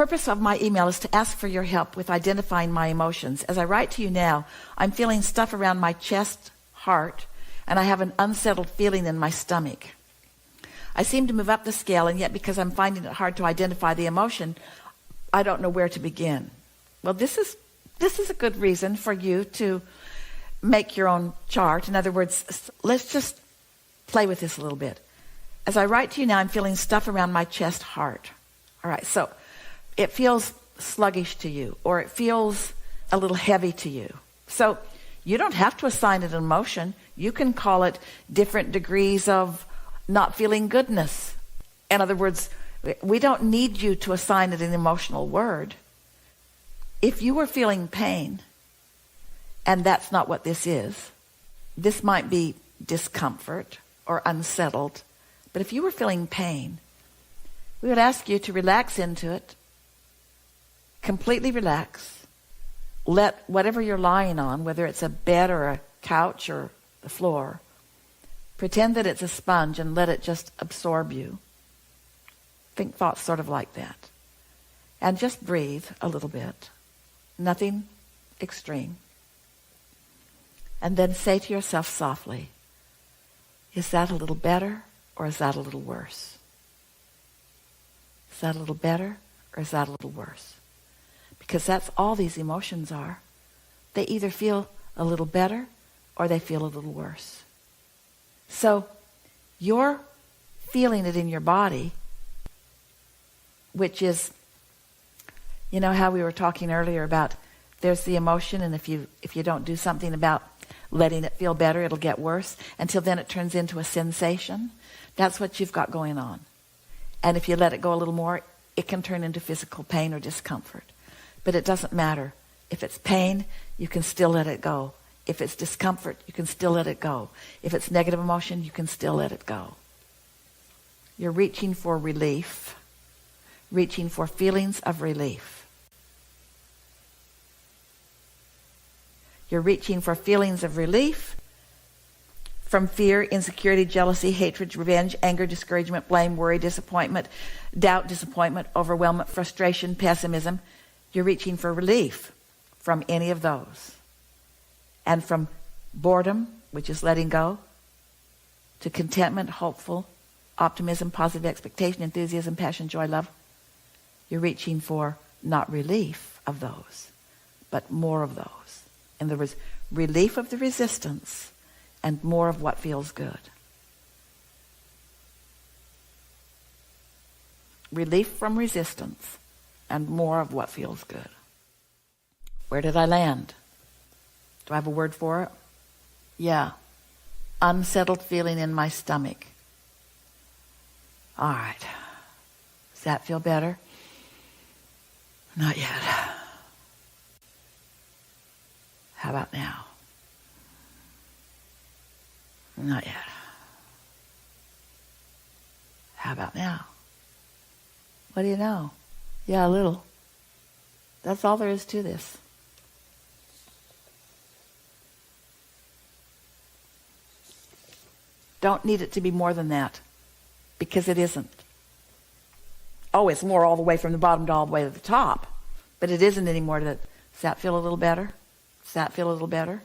purpose of my email is to ask for your help with identifying my emotions. As I write to you now, I'm feeling stuff around my chest, heart, and I have an unsettled feeling in my stomach. I seem to move up the scale, and yet because I'm finding it hard to identify the emotion, I don't know where to begin. Well, this is a good reason for you to make your own chart. In other words, let's just play with this a little bit. As I write to you now, I'm feeling stuff around my chest, heart. All right, so it feels sluggish to you, or it feels a little heavy to you. So you don't have to assign it an emotion. You can call it different degrees of not feeling goodness. In other words, we don't need you to assign it an emotional word. If you were feeling pain, and that's not what this is, this might be discomfort or unsettled, but if you were feeling pain, we would ask you to relax into it, completely relax, let whatever you're lying on, whether it's a bed or a couch or the floor, pretend that it's a sponge and let it just absorb you. Think thoughts sort of like that. And just breathe a little bit. Nothing extreme. And then say to yourself softly, is that a little better or is that a little worse? Is that a little better or is that a little worse? Because that's all these emotions are. They either feel a little better or they feel a little worse. So you're feeling it in your body, which is, you know how we were talking earlier about there's the emotion, and if you don't do something about letting it feel better, it'll get worse. Until then it turns into a sensation. That's what you've got going on. And if you let it go a little more, it can turn into physical pain or discomfort. But it doesn't matter. If it's pain, you can still let it go. If it's discomfort, you can still let it go. If it's negative emotion, you can still let it go. You're reaching for relief, reaching for feelings of relief. You're reaching for feelings of relief from fear, insecurity, jealousy, hatred, revenge, anger, discouragement, blame, worry, disappointment, doubt, disappointment, overwhelmment, frustration, pessimism. You're reaching for relief from any of those. And from boredom, which is letting go, to contentment, hopeful, optimism, positive expectation, enthusiasm, passion, joy, love. You're reaching for not relief of those, but more of those. In other words, relief of the resistance and more of what feels good. Relief from resistance and more of what feels good. Where did I land? Do I have a word for it? Yeah. Unsettled feeling in my stomach. All right. Does that feel better? Not yet. How about now? Not yet. How about now? What do you know? Yeah, a little. That's all there is to this. Don't need it to be more than that, because it isn't. Oh, it's more all the way from the bottom to all the way to the top, but it isn't anymore. Does that feel a little better? Does that feel a little better?